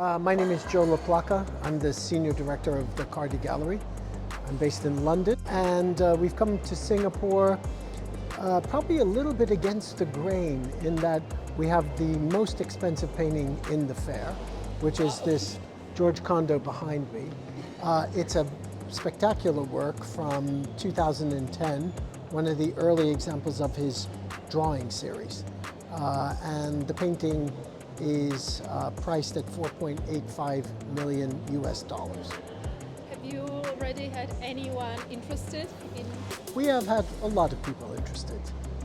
My name is Joe LaPlaca. I'm the Senior Director of the Cardi Gallery. I'm based in London, and we've come to Singapore probably a little bit against the grain in that we have the most expensive painting in the fair, which is this George Condo behind me. It's a spectacular work from 2010, one of the early examples of his drawing series. And the painting is priced at 4.85 million US dollars. Have you already had anyone interested in? We have had a lot of people interested.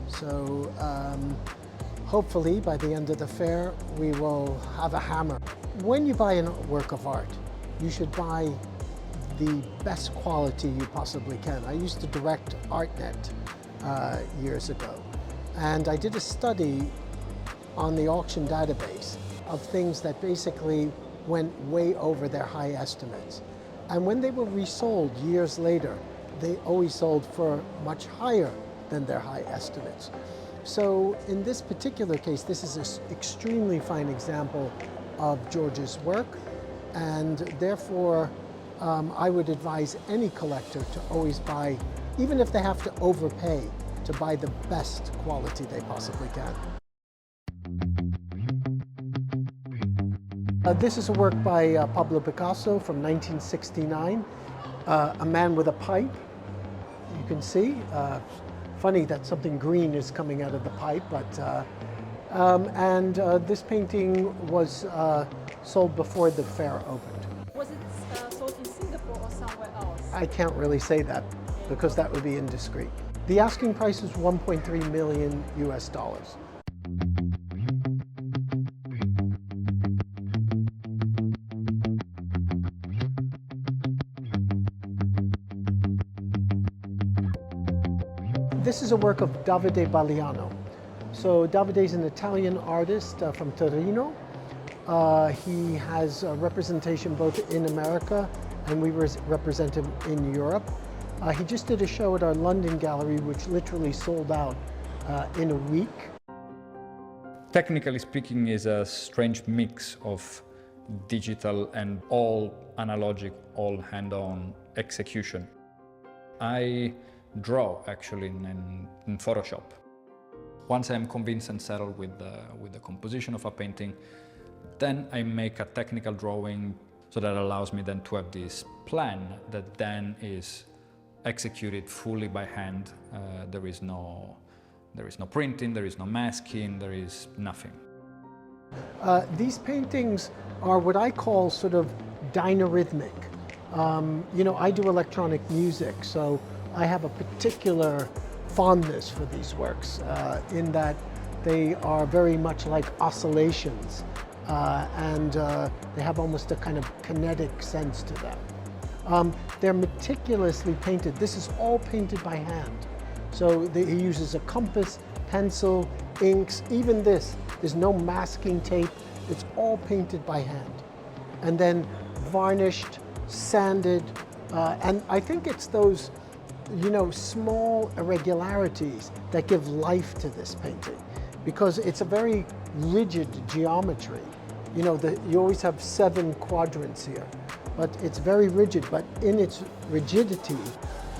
So hopefully by the end of the fair, we will have a hammer. When you buy a work of art, you should buy the best quality you possibly can. I used to direct ArtNet years ago, and I did a study on the auction database of things that basically went way over their high estimates. And when they were resold years later, they always sold for much higher than their high estimates. So in this particular case, this is an extremely fine example of George's work, and therefore I would advise any collector to always buy, even if they have to overpay, to buy the best quality they possibly can. This is a work by Pablo Picasso from 1969, a man with a pipe, you can see. Funny that something green is coming out of the pipe, but this painting was sold before the fair opened. Was it sold in Singapore or somewhere else? I can't really say that because that would be indiscreet. The asking price is 1.3 million US dollars. This is a work of Davide Balliano. So Davide is an Italian artist from Torino. He has representation both in America and we represent him in Europe. He just did a show at our London gallery which literally sold out in a week. Technically speaking, is a strange mix of digital and all analogic, all hand-on execution. I draw actually in Photoshop. Once I'm convinced and settled with the composition of a painting, then I make a technical drawing so that allows me then to have this plan that then is executed fully by hand. There is no printing, there is no masking, there is nothing. These paintings are what I call sort of dynarhythmic. You know, I do electronic music, so I have a particular fondness for these works in that they are very much like oscillations and they have almost a kind of kinetic sense to them. They're meticulously painted. This is all painted by hand. So he uses a compass, pencil, inks, even this. There's no masking tape. It's all painted by hand. And then varnished, sanded, and I think it's those, you know, small irregularities that give life to this painting because it's a very rigid geometry. You know, you always have 7 quadrants here, but it's very rigid, but in its rigidity,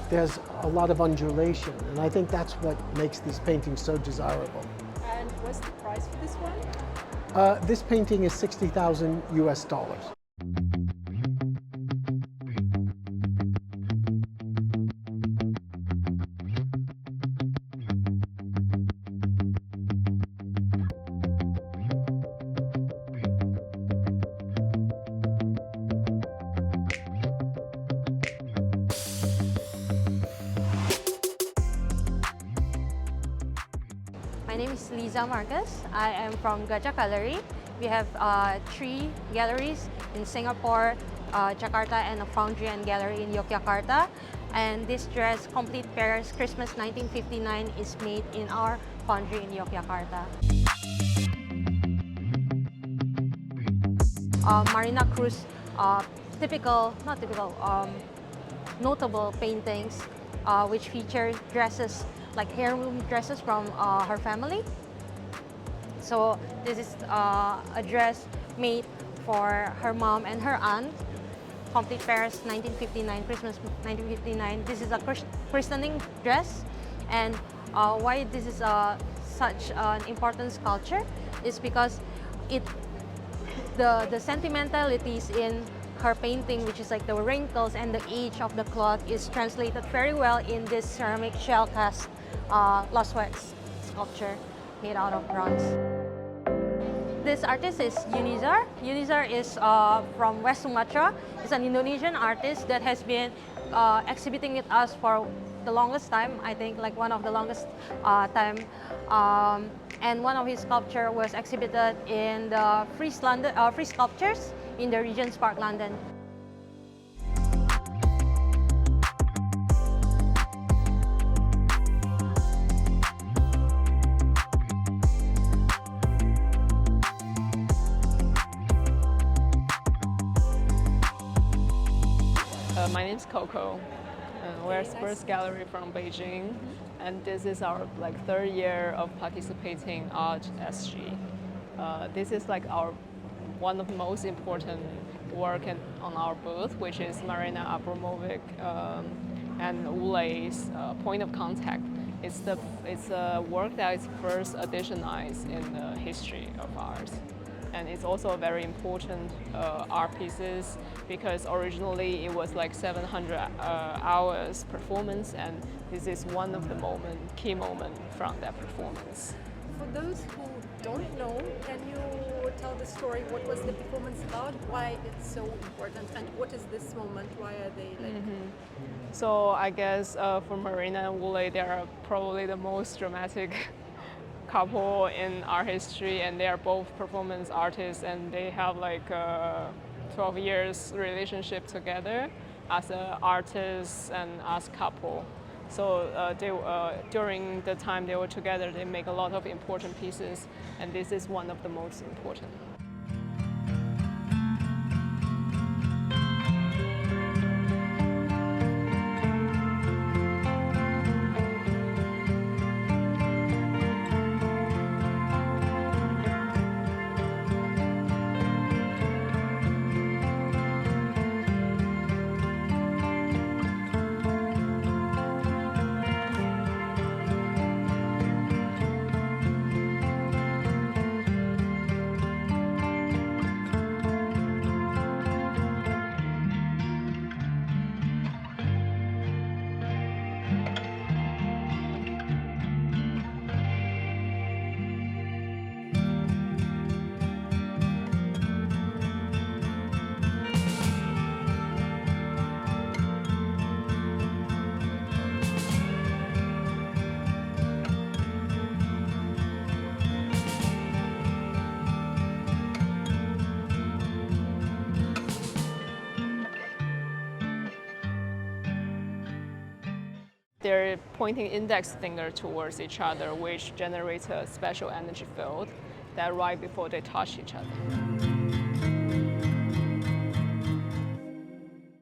there's a lot of undulation, and I think that's what makes these paintings so desirable. And what's the price for this one? This painting is 60,000 US dollars. My name is Liza Marcus. I am from Gajah Gallery. We have 3 galleries in Singapore, Jakarta, and a foundry and gallery in Yogyakarta. And this dress, Complete Pairs Christmas 1959, is made in our foundry in Yogyakarta. Marina Cruz, notable paintings which feature dresses like heirloom dresses from her family. So this is a dress made for her mom and her aunt. Complete Paris 1959, Christmas 1959. This is a christening dress, and why this is such an important sculpture is because the sentimentalities in her painting, which is like the wrinkles and the age of the cloth, is translated very well in this ceramic shell cast lost wax sculpture made out of bronze. This artist is Yunizar. Yunizar is from West Sumatra. He's an Indonesian artist that has been exhibiting with us for the longest time, I think, like one of the longest time. And one of his sculpture was exhibited in the Free Sculptures in the Regent's Park, London. My name is Coco. We're a sports gallery from Beijing, and this is our third year of participating Art SG. This is one of the most important work on our booth, which is Marina Abramović and Ule's Point of Contact. It's a work that is first editionized in the history of art. And it's also a very important art pieces because originally it was 700 hours performance, and this is one of the key moment from that performance. For those who don't know, can you tell the story? What was the performance about? Why it's so important? And what is this moment? Why are they So I guess for Marina and Ule, they are probably the most dramatic couple in art history, and they are both performance artists, and they have 12 years relationship together as an artist and as couple. So during the time they were together, they make a lot of important pieces, and this is one of the most important. They're pointing index finger towards each other, which generates a special energy field that right before they touch each other.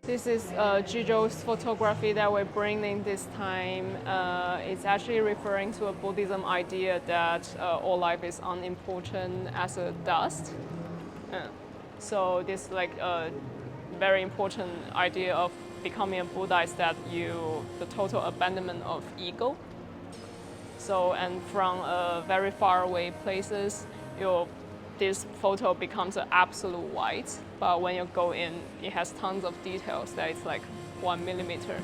This is Zhizhou's photography that we're bringing this time. It's actually referring to a Buddhism idea that all life is unimportant as a dust. So this a very important idea of becoming a Buddha is that the total abandonment of ego. So, and from very far away places, this photo becomes an absolute white. But when you go in, it has tons of details that it's 1 millimeter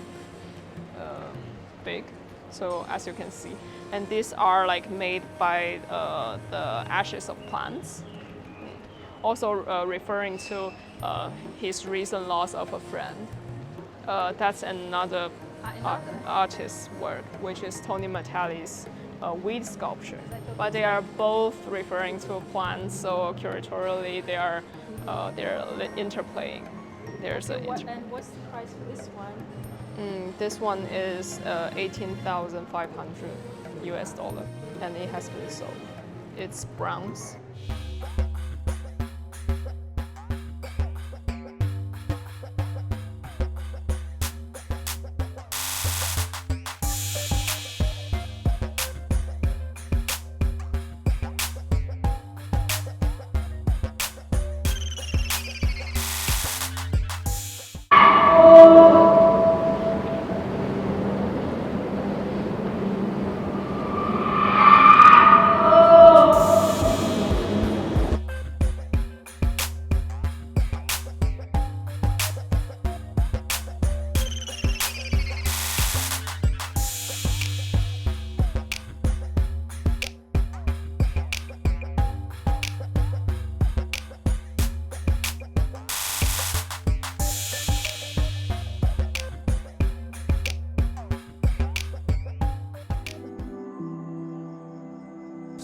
big. So as you can see, and these are made by the ashes of plants. Also referring to his recent loss of a friend. That's another artist's work, which is Tony Mattelli's weed sculpture. But they are both referring to plants, so curatorially they're interplaying. And what's the price for this one? This one is $18,500 US, and it has been sold. It's bronze.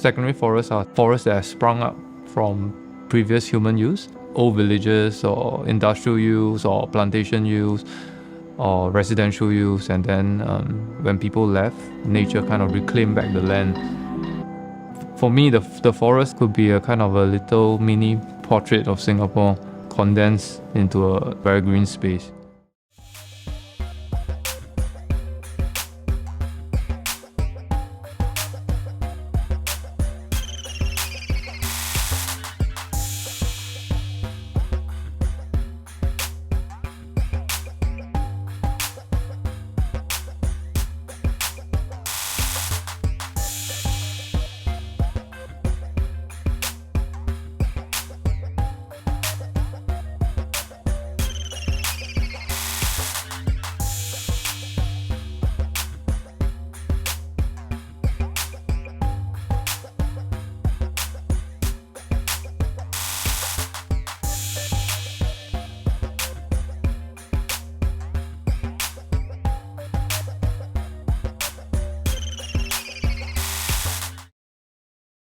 Secondary forests are forests that have sprung up from previous human use, old villages or industrial use or plantation use or residential use, and then when people left, nature kind of reclaimed back the land. For me, the forest could be a kind of a little mini portrait of Singapore condensed into a very green space.